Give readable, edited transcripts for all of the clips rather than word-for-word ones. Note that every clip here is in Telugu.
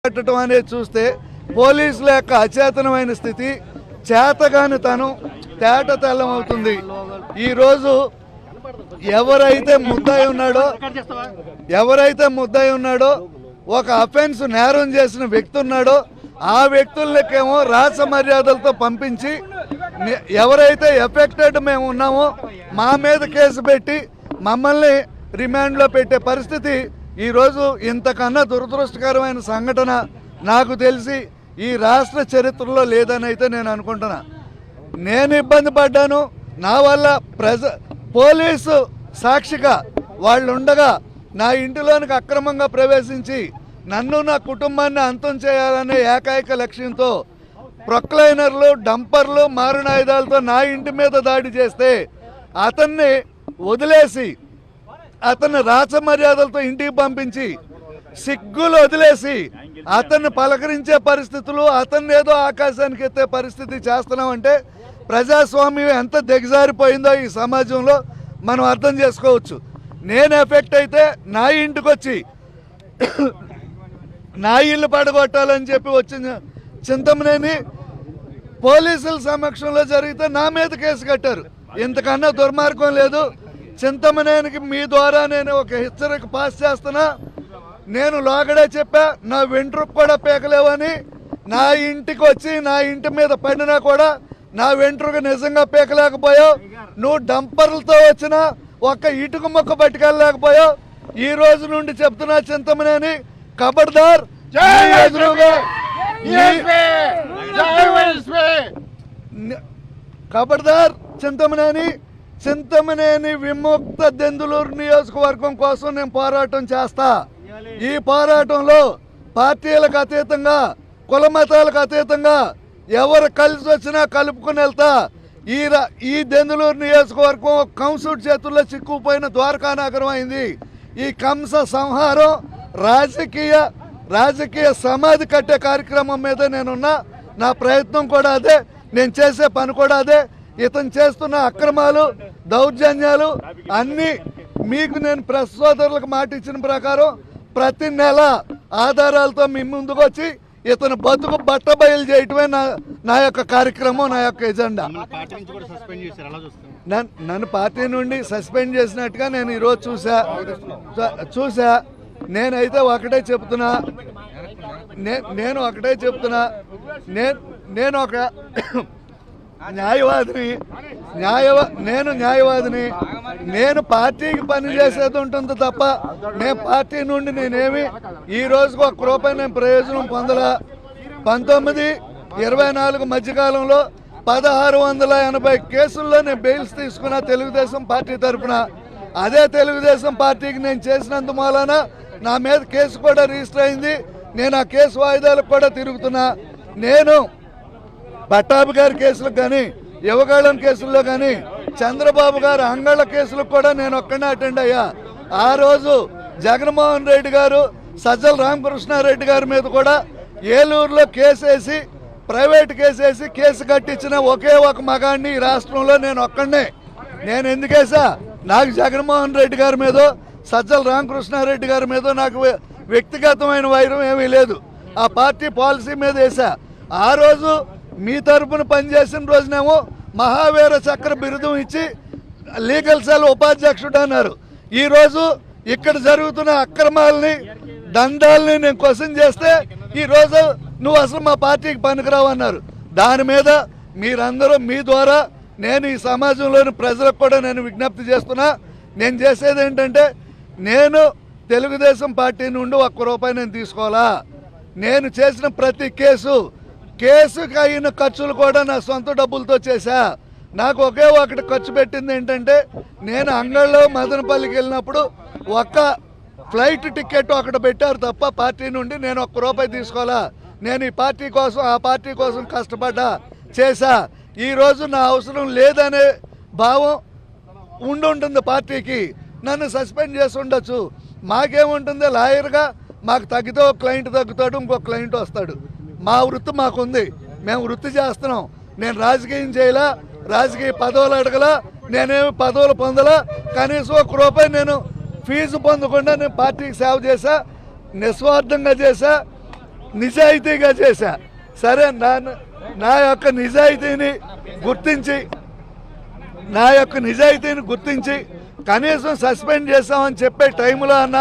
పెట్టడం అనేది చూస్తే పోలీసుల యొక్క అచేతనమైన స్థితి, చేతగానితనం తేట తెల్లం అవుతుంది. ఈరోజు ఎవరైతే ముద్దాయి ఉన్నాడో ఒక అఫెన్స్ నేరం చేసిన వ్యక్తి ఉన్నాడో ఆ వ్యక్తులకేమో రాస మర్యాదలతో పంపించి ఎవరైతే ఎఫెక్టెడ్ మేము ఉన్నామో మా మీద కేసు పెట్టి మమ్మల్ని రిమాండ్లో పెట్టే పరిస్థితి ఈరోజు ఇంతకన్నా దురదృష్టకరమైన సంఘటన నాకు తెలిసి ఈ రాష్ట్ర చరిత్రలో లేదని అయితే నేను అనుకుంటున్నా. నేను ఇబ్బంది పడ్డాను. నా వల్ల పోలీసు సాక్షిగా వాళ్ళు ఉండగా నా ఇంటిలోనికి అక్రమంగా ప్రవేశించి నన్ను నా కుటుంబాన్ని అంతం చేయాలనే ఏకైక లక్ష్యంతో ప్రొక్లైనర్లు, డంపర్లు, మారణాయుధాలతో నా ఇంటి మీద దాడి చేస్తే అతన్ని వదిలేసి అతన్ని రాచ మర్యాదలతో ఇంటికి పంపించి సిగ్గులు వదిలేసి అతన్ని పలకరించే పరిస్థితులు, అతన్ని ఏదో ఆకాశానికి ఎత్తే పరిస్థితి చేస్తున్నామంటే ప్రజాస్వామ్యం ఎంత దిగజారిపోయిందో ఈ సమాజంలో మనం అర్థం చేసుకోవచ్చు. నేను ఎఫెక్ట్ అయితే నా ఇంటికి వచ్చి నా ఇల్లు పడగొట్టాలని చెప్పి వచ్చిన చింతమనేని పోలీసుల సమక్షంలో జరిగితే నా మీద కేసు కట్టారు. ఇంతకన్నా దుర్మార్గం లేదు. చింతమనేనికి మీ ద్వారా నేను ఒక హెచ్చరిక పాస్ చేస్తున్నా. నేను లోగడే చెప్పా, నా వెంట్రుకు కూడా పీకలేవని. నా ఇంటికి వచ్చి నా ఇంటి మీద పడినా కూడా నా వెంట్రుకు నిజంగా పీకలేకపోయావు. నువ్వు డంపర్లతో వచ్చిన ఒక్క ఇటుక మొక్క పట్టుకెళ్ళలేకపోయావు. ఈ రోజు నుండి చెప్తున్నా చింతమనేని, ఖబర్దార్. ఖబర్దార్ చింతమనేని విముక్త దెందులూరు నియోజకవర్గం కోసం నేను పోరాటం చేస్తా. ఈ పోరాటంలో పార్టీలకు అతీతంగా, కుల మతాలకు అతీతంగా ఎవరు కలిసి వచ్చినా కలుపుకుని వెళ్తా. ఈ దెందులూరు నియోజకవర్గం కంసుడి చేతుల్లో చిక్కుపోయిన ద్వారకా నగరం అయింది. ఈ కంస సంహారం రాజకీయ సమాధి కట్టే కార్యక్రమం మీద నేనున్నా. నా ప్రయత్నం కూడా అదే, నేను చేసే పని కూడా అదే. ఇతను చేస్తున్న అక్రమాలు, దౌర్జన్యాలు అన్నీ మీకు నేను ప్రెస్ సోదరులకు మాట ఇచ్చిన ప్రకారం ప్రతి నెల ఆధారాలతో మీ ముందుకు వచ్చి ఇతను బతుకు బట్టబయలు చేయటమే నా యొక్క కార్యక్రమం, నా యొక్క ఎజెండా. నన్ను పార్టీ నుండి సస్పెండ్ చేసినట్టుగా నేను ఈరోజు చూసా. నేనైతే ఒకటే చెప్తున్నా, నేను ఒక న్యాయవాదిని. నేను పార్టీకి పనిచేసేది ఉంటుంది తప్ప నేను పార్టీ నుండి నేనేమి ఈ రోజుకు ఒక్క రూపాయి నేను ప్రయోజనం పొందలా. 19-24 మధ్యకాలంలో 1680 కేసుల్లో నేను బెయిల్స్ తీసుకున్నా తెలుగుదేశం పార్టీ తరఫున. అదే తెలుగుదేశం పార్టీకి నేను చేసినందు మూలన నా మీద కేసు కూడా రిజిస్టర్ అయింది. నేను ఆ కేసు వాయిదాలకు కూడా తిరుగుతున్నా. నేను పట్టాభి గారి కేసులకు కానీ, యువగాళం కేసుల్లో కానీ, చంద్రబాబు గారు అంగళ్ళ కేసులకు కూడా నేను ఒక్కడే అటెండ్ అయ్యా. ఆ రోజు జగన్మోహన్ రెడ్డి గారు, సజ్జల రామకృష్ణారెడ్డి గారి మీద కూడా ఏలూరులో కేసేసి, ప్రైవేట్ కేసేసి కేసు కట్టించిన ఒకే ఒక మగాడిని ఈ రాష్ట్రంలో నేను ఒక్కడే. నేను ఎందుకేసా? నాకు జగన్మోహన్ రెడ్డి గారి మీదో, సజ్జల రామకృష్ణారెడ్డి గారి మీదో నాకు వ్యక్తిగతమైన వైరం ఏమీ లేదు. ఆ పార్టీ పాలసీ మీద వేసా. ఆ రోజు మీ తరపున పనిచేసిన రోజునేమో మహావీర చక్ర బిరుదం ఇచ్చి లీగల్ సెల్ ఉపాధ్యక్షుడు అన్నారు. ఈరోజు ఇక్కడ జరుగుతున్న అక్రమాలని, దండాలని నేను క్వశ్చన్ చేస్తే ఈరోజు నువ్వు అసలు మా పార్టీకి పనికిరావు అన్నారు. దాని మీద మీరందరూ మీ ద్వారా నేను ఈ సమాజంలోని ప్రజలకు కూడా నేను విజ్ఞప్తి చేస్తున్నా. నేను చేసేది ఏంటంటే, నేను తెలుగుదేశం పార్టీ నుండి ఒక్క రూపాయి నేను తీసుకోవాలా. నేను చేసిన ప్రతి కేసుకి అయిన ఖర్చులు కూడా నా సొంత డబ్బులతో చేశా. నాకు ఒకే ఒకటి ఖర్చు పెట్టింది ఏంటంటే, నేను అంగళ్ళలో మదనపల్లికి వెళ్ళినప్పుడు ఒక్క ఫ్లైట్ టికెట్ ఒకటి పెట్టారు తప్ప పార్టీ నుండి నేను ఒక్క రూపాయి తీసుకోవాలా. నేను ఈ పార్టీ కోసం, ఆ పార్టీ కోసం కష్టపడ్డా, చేశా. ఈరోజు నా అవసరం లేదనే భావం ఉంటుంది పార్టీకి. నన్ను సస్పెండ్ చేసి ఉండొచ్చు. మాకేముంటుంది, లాయర్గా మాకు తగ్గితే ఒక క్లయింట్ తగ్గుతాడు, ఇంకొక క్లయింట్ వస్తాడు. మా వృత్తి మాకుంది, మేము వృత్తి చేస్తున్నాం. నేను రాజకీయం చేయలా, రాజకీయ పదవులు అడగలా, నేనేమి పదవులు పొందలా. కనీసం ఒక రూపాయి నేను ఫీజు పొందకుండా నేను పార్టీకి సేవ చేశా, నిస్వార్థంగా చేశా. నిజాయితీగా చేశా. సరే, నా యొక్క నిజాయితీని గుర్తించి కనీసం సస్పెండ్ చేస్తామని చెప్పే టైంలో అన్న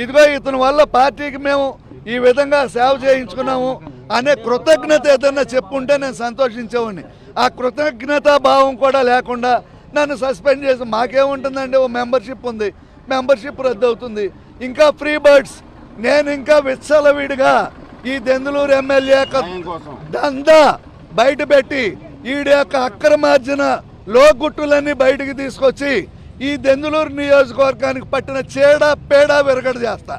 ఇదిగో ఇతని వల్ల పార్టీకి మేము ఈ విధంగా సేవ చేయించుకున్నాము అనే కృతజ్ఞత ఏదన్నా చెప్పుంటే నేను సంతోషించేవాడిని. ఆ కృతజ్ఞతా భావం కూడా లేకుండా నన్ను సస్పెండ్ చేసి మాకేముంటుందండి, ఓ మెంబర్షిప్ ఉంది, మెంబర్షిప్ రద్దు అవుతుంది. ఇంకా ఫ్రీ బర్డ్స్, నేను ఇంకా విచ్చలవిడిగా ఈ దెందులూరు ఎమ్మెల్యే దందా బయట పెట్టి ఈడి యొక్క అక్రమార్జన లోగుట్టులన్నీ బయటికి తీసుకొచ్చి ఈ దెందులూరు నియోజకవర్గానికి పట్టిన పేడ విరగడ చేస్తా.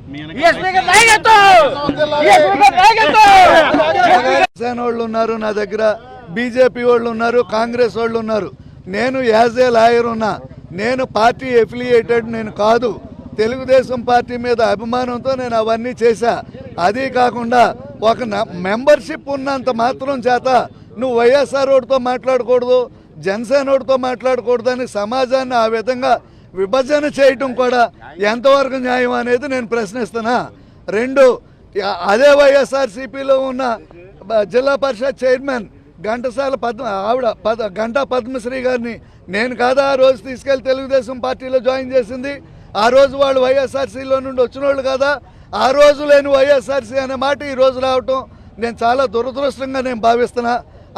జనసేన వాళ్ళు ఉన్నారు నా దగ్గర, బీజేపీ వాళ్ళు ఉన్నారు, కాంగ్రెస్ వాళ్ళు ఉన్నారు. నేను యాజ్ ఏ లాయర్ ఉన్నా. నేను పార్టీ ఎఫిలియేటెడ్ నేను కాదు. తెలుగుదేశం పార్టీ మీద అభిమానంతో నేను అవన్నీ చేశా. అది కాకుండా ఒక మెంబర్షిప్ ఉన్నంత మాత్రం చేత నువ్వు వైఎస్ఆర్ ఓడితో మాట్లాడకూడదు, జనసేన ఓడితో మాట్లాడకూడదు అని సమాజాన్ని ఆ విధంగా విభజన చేయటం కూడా ఎంతవరకు న్యాయం అనేది నేను ప్రశ్నిస్తున్నా. రెండు, అదే వైఎస్ఆర్సీపీలో ఉన్న జిల్లా పరిషత్ చైర్మన్ గంటా పద్మశ్రీ గారిని నేను కాదా ఆ రోజు తీసుకెళ్లి తెలుగుదేశం పార్టీలో జాయిన్ చేసింది? ఆ రోజు వాళ్ళు వైఎస్ఆర్సీలో నుండి వచ్చిన వాళ్ళు కదా. ఆ రోజు లేని వైఎస్ఆర్సీ అనే మాట ఈ రోజు రావటం నేను చాలా దురదృష్టంగా నేను భావిస్తున్నా.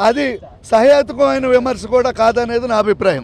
అది సహేతుకమైన విమర్శ కూడా కాదనేది నా అభిప్రాయం.